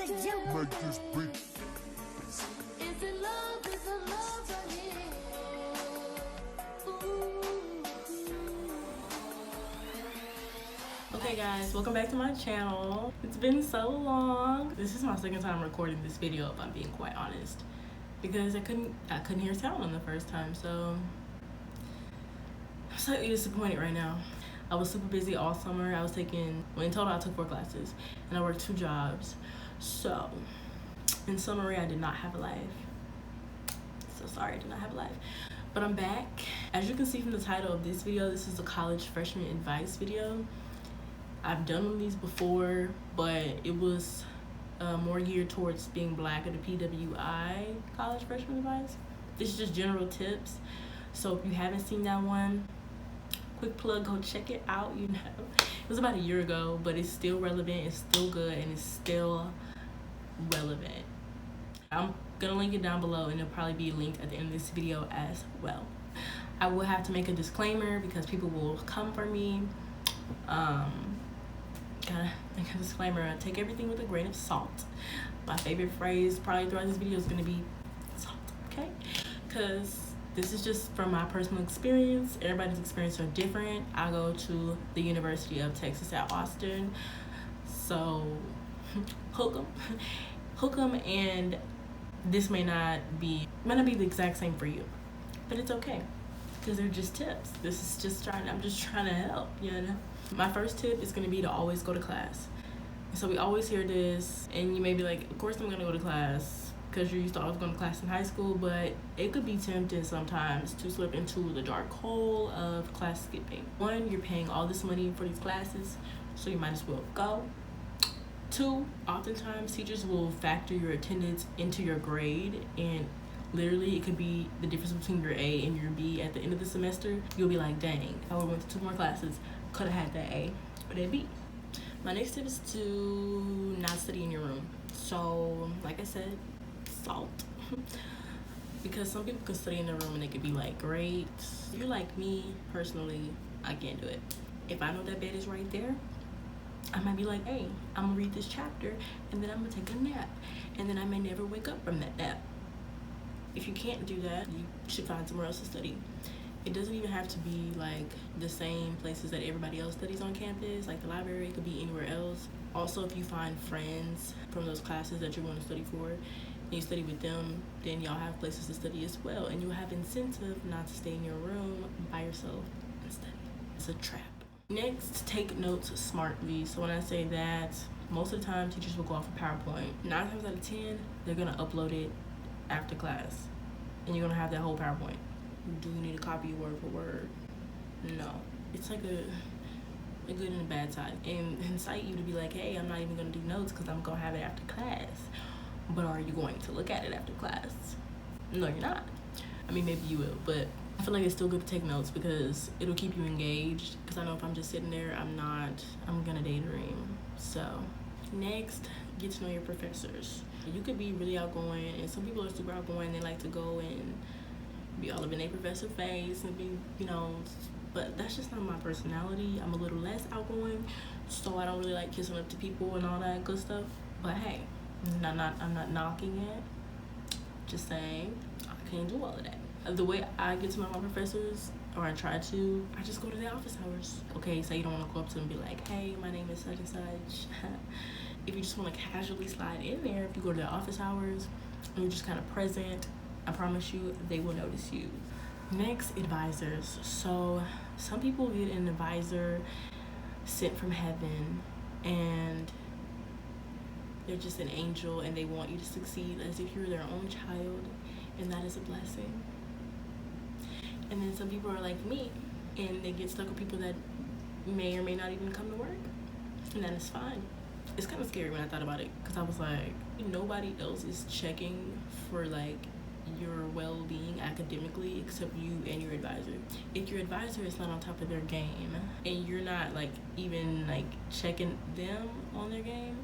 Make this beat. Is it love? Is it love right here? Okay guys, welcome back to my channel. It's been so long. This is my second time recording this video, if I'm being quite honest, because I couldn't hear sound on the first time, so I'm slightly disappointed right now. I was super busy all summer. I was taking, well, in total I took 4 classes and I worked 2 jobs. So in summary, I did not have a life. So sorry, I did not have a life. But I'm back. As you can see from the title of this video, this is a college freshman advice video. I've done one of these before, but it was more geared towards being black at the PWI college freshman advice. This is just general tips. So if you haven't seen that one, quick plug, go check it out. You know, it was about a year ago, but it's still relevant, it's still good, and it's still relevant. I'm gonna link it down below, and it'll probably be linked at the end of this video as well. I will have to make a disclaimer because people will come for me. Gotta make a disclaimer, take everything with a grain of salt. My favorite phrase probably throughout this video is gonna be salt, okay? Because this is just from my personal experience. Everybody's experiences are different. I go to the University of Texas at Austin, so hook 'em, and this may not be the exact same for you, but it's okay because they're just tips. This is just I'm just trying to help, you know. My first tip is going to be to always go to class. So we always hear this, and you may be like, of course I'm going to go to class, because you're used to always going to class in high school, but it could be tempting sometimes to slip into the dark hole of class skipping. 1, you're paying all this money for these classes, so you might as well go. 2, oftentimes teachers will factor your attendance into your grade, and literally it could be the difference between your A and your B at the end of the semester. You'll be like, dang, if I would've went to 2 more classes, could have had that A or that B. My next tip is to not study in your room. So like I said, salt. Because some people can study in their room and they could be like, great. If you're like me, personally, I can't do it. If I know that bed is right there, I might be like, hey, I'm gonna read this chapter and then I'm gonna take a nap, and then I may never wake up from that nap. If you can't do that, you should find somewhere else to study. It doesn't even have to be like the same places that everybody else studies on campus, like the library. It could be anywhere else. Also, if you find friends from those classes that you want to study for, and you study with them, then y'all have places to study as well, and you'll have incentive not to stay in your room by yourself and study. It's a trap. Next, take notes smartly. So when I say that, most of the time teachers will go off of PowerPoint. 9 times out of 10, they're gonna upload it after class, and you're gonna have that whole PowerPoint. Do you need to copy it word for word? No. It's like a good and a bad side, and incite you to be like, hey, I'm not even gonna do notes because I'm gonna have it after class. But are you going to look at it after class? No, you're not. I mean, maybe you will, but I feel like it's still good to take notes because it'll keep you engaged. Because I know if I'm just sitting there, I'm gonna daydream. So next, get to know your professors. You could be really outgoing, and some people are super outgoing. They like to go and be all up in their professor face and be, you know, but that's just not my personality. I'm a little less outgoing, so I don't really like kissing up to people and all that good stuff. But hey, I'm not knocking it. Just saying, I can't do all of that. The way I get to know my professors, or I try to, I just go to their office hours. Okay, so you don't want to go up to them and be like, hey, my name is such and such. If you just want to casually slide in there, if you go to their office hours and you're just kind of present, I promise you, they will notice you. Next, advisors. So some people get an advisor sent from heaven, and they're just an angel, and they want you to succeed as if you're their own child, and that is a blessing. And then some people are like me, and they get stuck with people that may or may not even come to work, and that is fine. It's kind of scary when I thought about it, because I was like, nobody else is checking for like your well-being academically except you and your advisor. If your advisor is not on top of their game, and you're not like even like checking them on their game,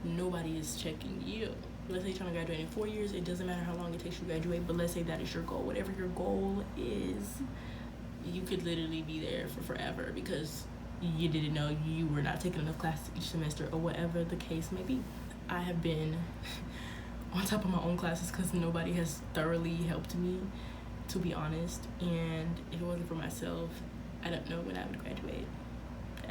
nobody is checking you. Let's say you're trying to graduate in 4 years. It doesn't matter how long it takes you to graduate, but let's say that is your goal. Whatever your goal is, you could literally be there for forever because you didn't know you were not taking enough classes each semester, or whatever the case may be. I have been on top of my own classes because nobody has thoroughly helped me, to be honest. And if it wasn't for myself, I don't know when I would graduate.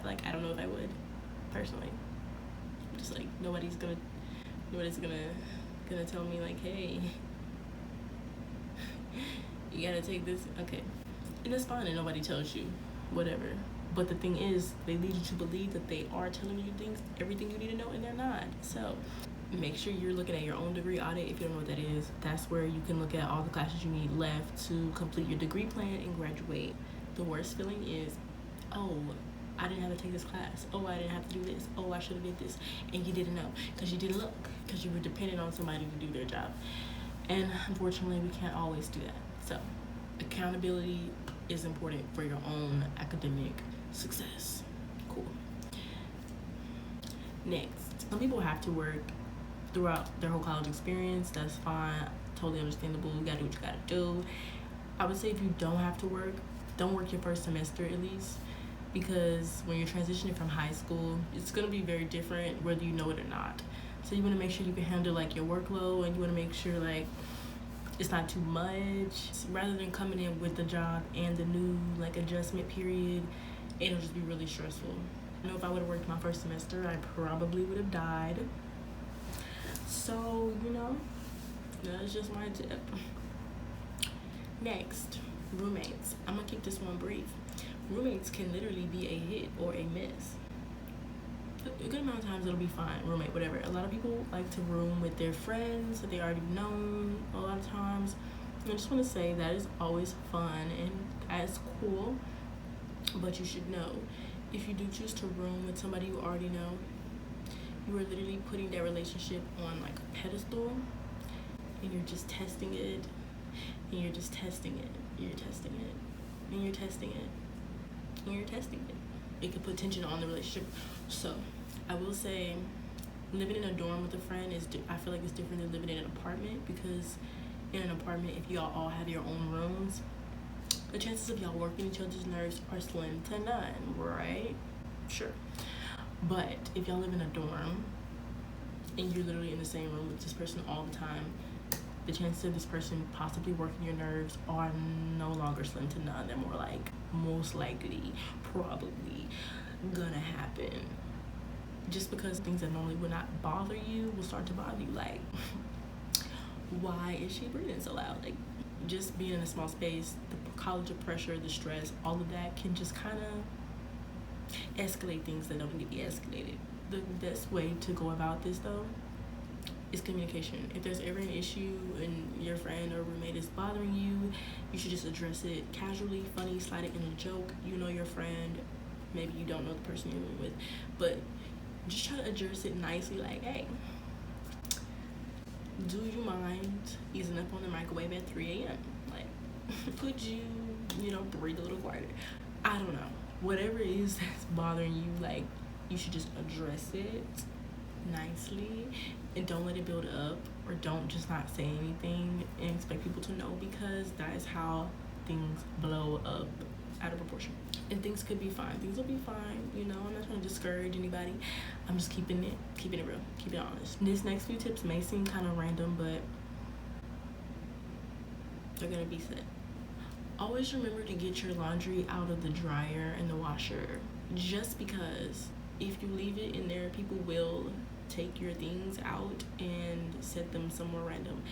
Like, I don't know if I would, personally. Just like, nobody's gonna tell me like, hey, you gotta take this. Okay, and it's fine, and nobody tells you whatever. But the thing is, they lead you to believe that they are telling you things, everything you need to know, and they're not. So make sure you're looking at your own degree audit. If you don't know what that is, that's where you can look at all the classes you need left to complete your degree plan and graduate. The worst feeling is, oh, I didn't have to take this class. Oh, I didn't have to do this. Oh, I should have did this. And you didn't know because you didn't look, because you were dependent on somebody to do their job. And unfortunately, we can't always do that. So accountability is important for your own academic success. Cool. Next, some people have to work throughout their whole college experience. That's fine, totally understandable. You gotta do what you gotta do. I would say if you don't have to work, don't work your first semester at least, because when you're transitioning from high school, it's gonna be very different whether you know it or not. So you wanna make sure you can handle like your workload, and you wanna make sure like it's not too much. Rather than coming in with the job and the new like adjustment period, it'll just be really stressful. I know if I would have worked my first semester, I probably would have died. So, you know, that's just my tip. Next, roommates. I'm gonna keep this one brief. Roommates can literally be a hit or a miss. A good amount of times it'll be fine, roommate, whatever. A lot of people like to room with their friends that they already known a lot of times. I just want to say that is always fun and that's cool, but you should know, if you do choose to room with somebody you already know, you are literally putting that relationship on like a pedestal, and you're just testing it, and you're just testing it, you're testing it, and you're testing it, and you're testing it. It could put tension on the relationship. So I will say, living in a dorm with a friend I feel like it's different than living in an apartment, because in an apartment, if y'all all have your own rooms, the chances of y'all working each other's nerves are slim to none, right? Sure. But if y'all live in a dorm and you're literally in the same room with this person all the time, the chances of this person possibly working your nerves are no longer slim to none. They're more like most likely, probably gonna happen. Just because things that normally would not bother you will start to bother you. Like, why is she breathing so loud? Like, just being in a small space, the college of pressure, the stress, all of that can just kind of escalate things that don't need to be escalated. The best way to go about this though is communication. If there's ever an issue and your friend or roommate is bothering you, you should just address it casually, funny, slide it in a joke. You know your friend, maybe you don't know the person you're rooming with, but just try to address it nicely, like, hey, do you mind easing up on the microwave at 3 a.m.? Like, could you breathe a little quieter? I don't know. Whatever it is that's bothering you, like, you should just address it nicely and don't let it build up, or don't just not say anything and expect people to know, because that is how things blow up out of proportion. And things could be fine. Things will be fine, I'm not trying to discourage anybody. I'm just keeping it real, keep it honest. This next few tips may seem kind of random, but they're gonna be said. Always remember to get your laundry out of the dryer and the washer, just because if you leave it in there, people will take your things out and set them somewhere random.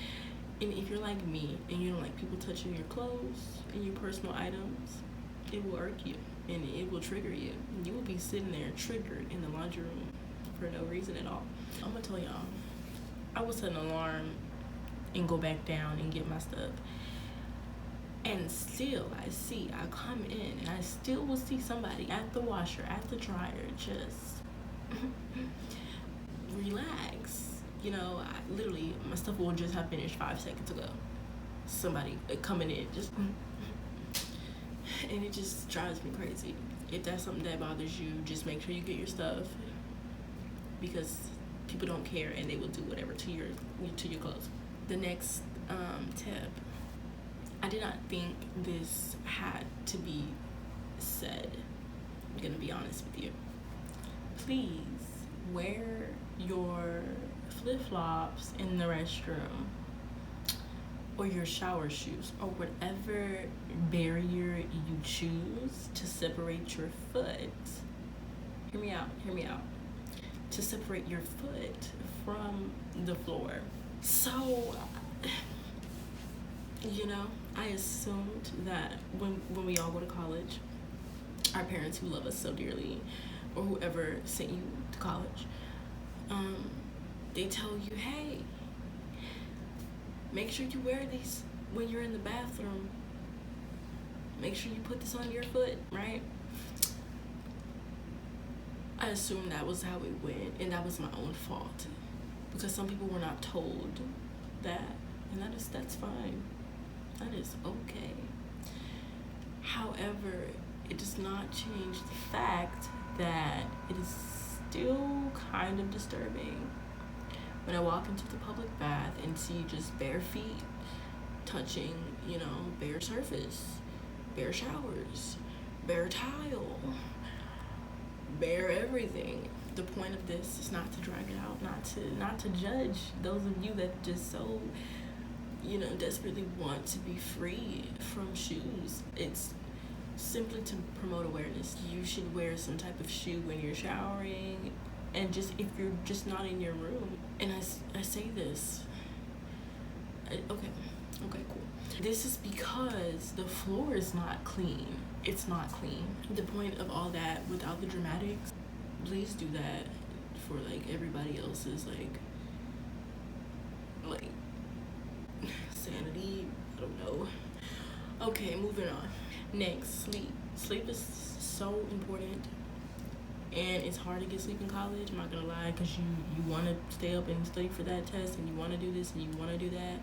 And if you're like me and you don't like people touching your clothes and your personal items, it will irk you and it will trigger you. You will be sitting there triggered in the laundry room for no reason at all. I'm gonna tell y'all, I will set an alarm and go back down and get my stuff, and still I come in and I still will see somebody at the washer, at the dryer, just relax. Literally my stuff will just have finished 5 seconds ago. Somebody coming in just and it just drives me crazy. If that's something that bothers you, just make sure you get your stuff, because people don't care and they will do whatever to your clothes. The next tip, I did not think this had to be said. I'm gonna be honest with you. Please wear your flip-flops in the restroom, or your shower shoes, or whatever barrier you choose to separate your foot. Hear me out. To separate your foot from the floor. So, you know, I assumed that when we all go to college, our parents who love us so dearly, or whoever sent you to college, they tell you, hey, make sure you wear these when you're in the bathroom. Make sure you put this on your foot, right? I assumed that was how it went, and that was my own fault, because some people were not told that, and that's fine. That is okay. However, it does not change the fact that it is still kind of disturbing when I walk into the public bath and see just bare feet touching, you know, bare surface, bare showers, bare tile, bare everything. The point of this is not to drag it out, not to judge those of you that just so, you know, desperately want to be free from shoes. It's simply to promote awareness. You should wear some type of shoe when you're showering, and just if you're just not in your room. And I say this, okay, cool. This is because the floor is not clean. It's not clean. The point of all that, without the dramatics, please do that for like everybody else's like sanity. I don't know. Okay, moving on. Next, sleep. Sleep is so important, and it's hard to get sleep in college. I'm not gonna lie, because you want to stay up and study for that test, and you want to do this and you want to do that,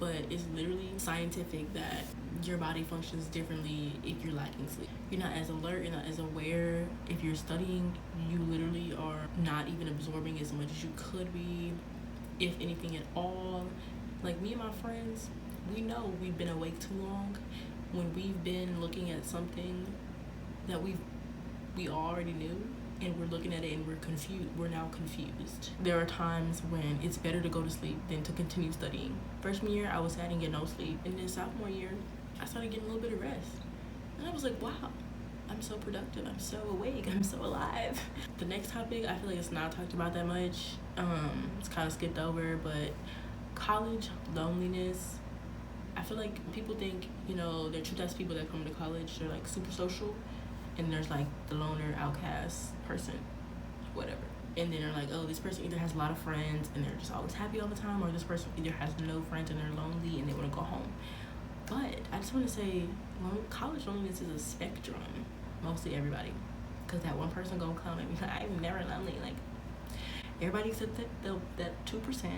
but it's literally scientific that your body functions differently if you're lacking sleep. You're not as alert, you're not as aware. If you're studying, you literally are not even absorbing as much as you could be, if anything at all. Like me and my friends, we know we've been awake too long when we've been looking at something that we already knew, and we're looking at it and we're now confused. There are times when it's better to go to sleep than to continue studying. Freshman year, I was sad and get no sleep, and then sophomore year, I started getting a little bit of rest, and I was like, wow, I'm so productive, I'm so awake, I'm so alive. The next topic, I feel like it's not talked about that much. It's kind of skipped over, but college loneliness. I feel like people think, you know, they're true test people that come to college, they're like super social, and there's like the loner outcast person, whatever. And then they're like, oh, this person either has a lot of friends and they're just always happy all the time, or this person either has no friends and they're lonely and they want to go home. But I just want to say, college loneliness is a spectrum. Mostly everybody, because that one person gonna come and be like, I'm never lonely. Like, everybody except that 2%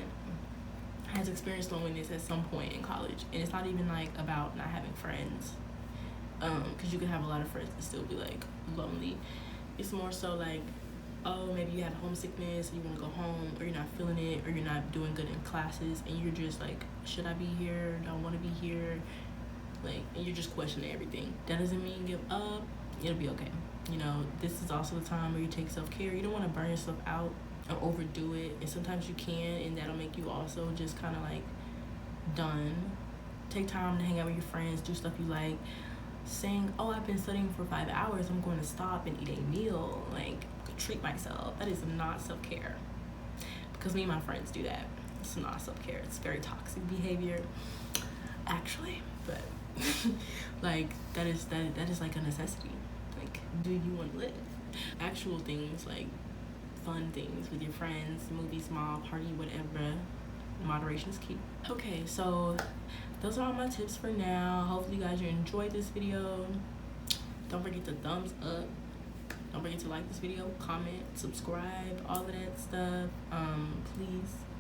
has experienced loneliness at some point in college, and it's not even like about not having friends, because you can have a lot of friends and still be like lonely. It's more so like, oh, maybe you have homesickness and you want to go home, or you're not feeling it, or you're not doing good in classes, and you're just like, should I be here? Don't want to be here. Like, and you're just questioning everything. That doesn't mean give up. It'll be okay. You know, this is also the time where you take self-care. You don't want to burn yourself out or overdo it, and sometimes you can, and that'll make you also just kind of like done. Take time to hang out with your friends, do stuff you like. Saying, oh, I've been studying for 5 hours, I'm going to stop and eat a meal, like treat myself. That is not self-care, because me and my friends do that. It's not self-care. It's very toxic behavior, actually. But like that is like a necessity. Like, do you want to live? Actual things, like fun things with your friends, movie, small party, whatever. Moderation is key. Okay, so those are all my tips for now. Hopefully you guys enjoyed this video. Don't forget to thumbs up. Don't forget to like this video, comment, subscribe, all of that stuff.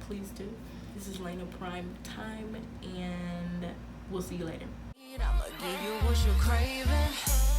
Please do. This is LanaPrimeTime, and we'll see you later. I'ma give you what you're craving.